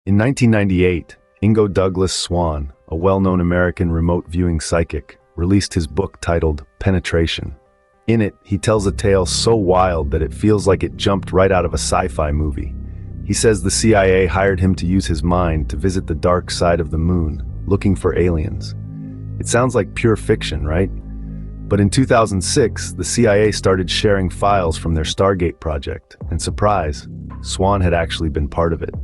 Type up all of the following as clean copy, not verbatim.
In 1998, Ingo Douglas Swann, a well-known American remote viewing psychic, released his book titled Penetration. In it, he tells a tale so wild that it feels like it jumped right out of a sci-fi movie. He says the CIA hired him to use his mind to visit the dark side of the moon, looking for aliens. It sounds like pure fiction, right? But in 2006, the CIA started sharing files from their Stargate Project, and surprise, Swann had actually been part of it.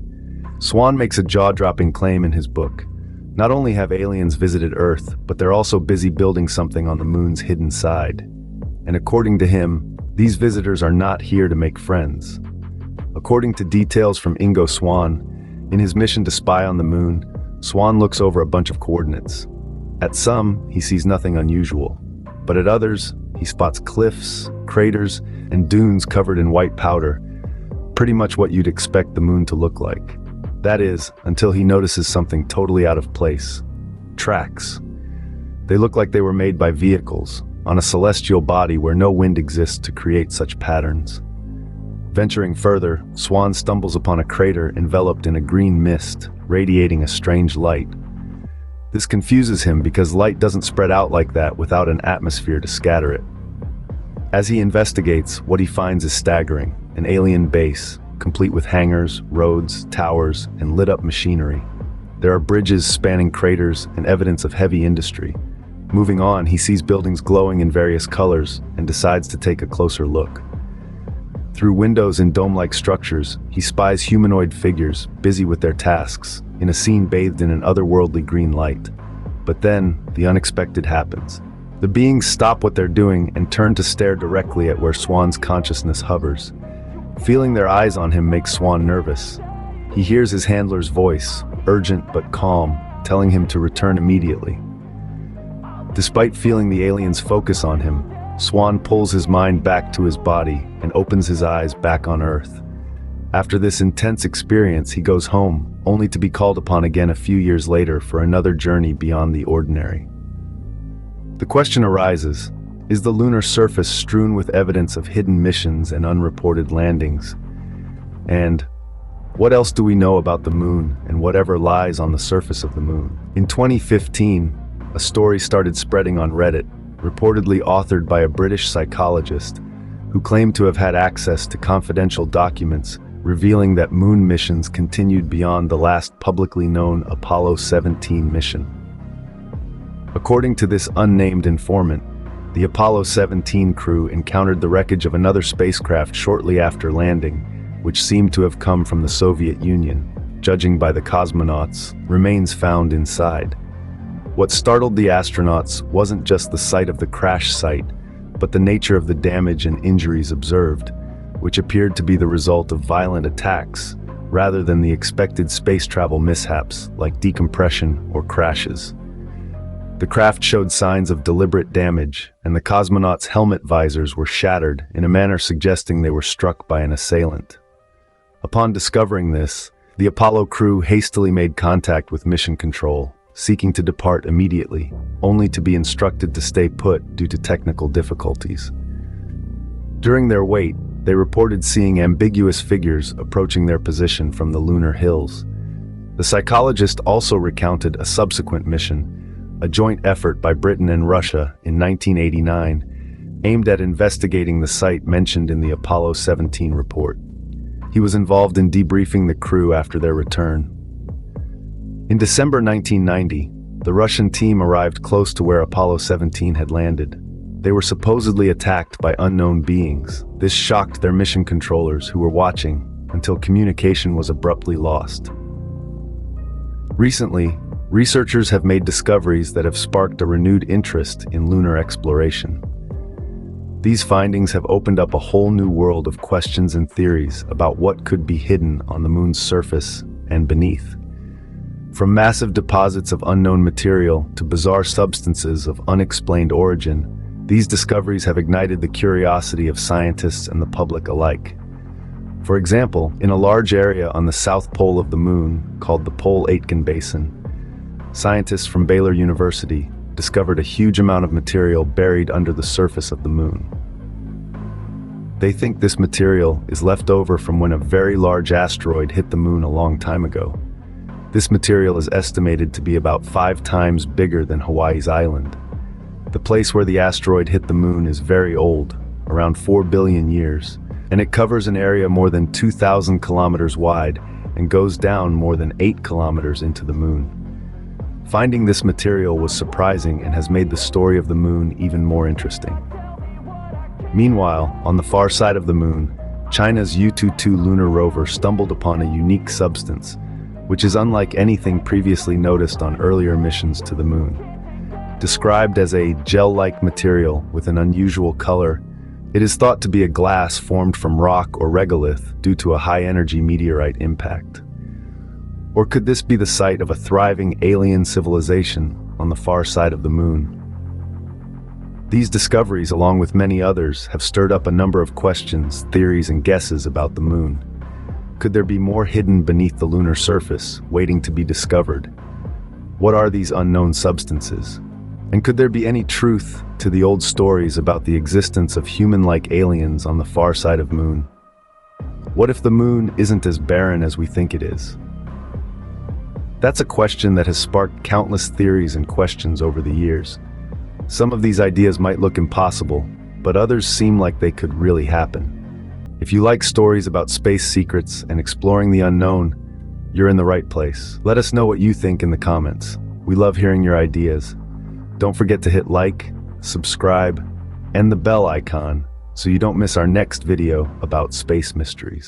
Swann makes a jaw-dropping claim in his book. Not only have aliens visited Earth, but they're also busy building something on the moon's hidden side. And according to him, these visitors are not here to make friends. According to details from Ingo Swann, in his mission to spy on the moon, Swann looks over a bunch of coordinates. At some, he sees nothing unusual, but at others, he spots cliffs, craters, and dunes covered in white powder, pretty much what you'd expect the moon to look like. That is, until he notices something totally out of place. Tracks. They look like they were made by vehicles, on a celestial body where no wind exists to create such patterns. Venturing further, Swann stumbles upon a crater enveloped in a green mist, radiating a strange light. This confuses him because light doesn't spread out like that without an atmosphere to scatter it. As he investigates, what he finds is staggering: an alien base, complete with hangars, roads, towers, and lit-up machinery. There are bridges spanning craters and evidence of heavy industry. Moving on, he sees buildings glowing in various colors and decides to take a closer look. Through windows in dome-like structures, he spies humanoid figures busy with their tasks, in a scene bathed in an otherworldly green light. But then, the unexpected happens. The beings stop what they're doing and turn to stare directly at where Swann's consciousness hovers. Feeling their eyes on him makes Swann nervous. He hears his handler's voice, urgent but calm, telling him to return immediately. Despite feeling the aliens focus on him, Swann pulls his mind back to his body and opens his eyes back on Earth. After this intense experience, he goes home, only to be called upon again a few years later for another journey beyond the ordinary. The question arises: is the lunar surface strewn with evidence of hidden missions and unreported landings? And what else do we know about the moon and whatever lies on the surface of the moon? In 2015, a story started spreading on Reddit, reportedly authored by a British psychologist who claimed to have had access to confidential documents revealing that moon missions continued beyond the last publicly known Apollo 17 mission. According to this unnamed informant, the Apollo 17 crew encountered the wreckage of another spacecraft shortly after landing, which seemed to have come from the Soviet Union. Judging by the cosmonauts' remains found inside. What startled the astronauts wasn't just the sight of the crash site, but the nature of the damage and injuries observed, which appeared to be the result of violent attacks, rather than the expected space travel mishaps like decompression or crashes. The craft showed signs of deliberate damage, and the cosmonauts' helmet visors were shattered in a manner suggesting they were struck by an assailant. Upon discovering this, the Apollo crew hastily made contact with Mission Control, seeking to depart immediately, only to be instructed to stay put due to technical difficulties. During their wait, they reported seeing ambiguous figures approaching their position from the lunar hills. The psychologist also recounted a subsequent mission, a joint effort by Britain and Russia in 1989, aimed at investigating the site mentioned in the Apollo 17 report. He was involved in debriefing the crew after their return. In December 1990, the Russian team arrived close to where Apollo 17 had landed. They were supposedly attacked by unknown beings. This shocked their mission controllers, who were watching, until communication was abruptly lost. Recently, researchers have made discoveries that have sparked a renewed interest in lunar exploration. These findings have opened up a whole new world of questions and theories about what could be hidden on the moon's surface and beneath. From massive deposits of unknown material to bizarre substances of unexplained origin, these discoveries have ignited the curiosity of scientists and the public alike. For example, in a large area on the south pole of the moon, called the Pole-Aitken Basin, scientists from Baylor University discovered a huge amount of material buried under the surface of the moon. They think this material is left over from when a very large asteroid hit the moon a long time ago. This material is estimated to be about 5 times bigger than Hawaii's island. The place where the asteroid hit the moon is very old, around 4 billion years, and it covers an area more than 2,000 kilometers wide and goes down more than 8 kilometers into the moon. Finding this material was surprising and has made the story of the moon even more interesting. Meanwhile, on the far side of the moon, China's Yutu-2 lunar rover stumbled upon a unique substance, which is unlike anything previously noticed on earlier missions to the moon. Described as a gel-like material with an unusual color, it is thought to be a glass formed from rock or regolith due to a high-energy meteorite impact. Or could this be the site of a thriving alien civilization on the far side of the moon? These discoveries, along with many others, have stirred up a number of questions, theories, and guesses about the moon. Could there be more hidden beneath the lunar surface, waiting to be discovered? What are these unknown substances? And could there be any truth to the old stories about the existence of human-like aliens on the far side of the moon? What if the moon isn't as barren as we think it is? That's a question that has sparked countless theories and questions over the years. Some of these ideas might look impossible, but others seem like they could really happen. If you like stories about space secrets and exploring the unknown, you're in the right place. Let us know what you think in the comments. We love hearing your ideas. Don't forget to hit like, subscribe, and the bell icon so you don't miss our next video about space mysteries.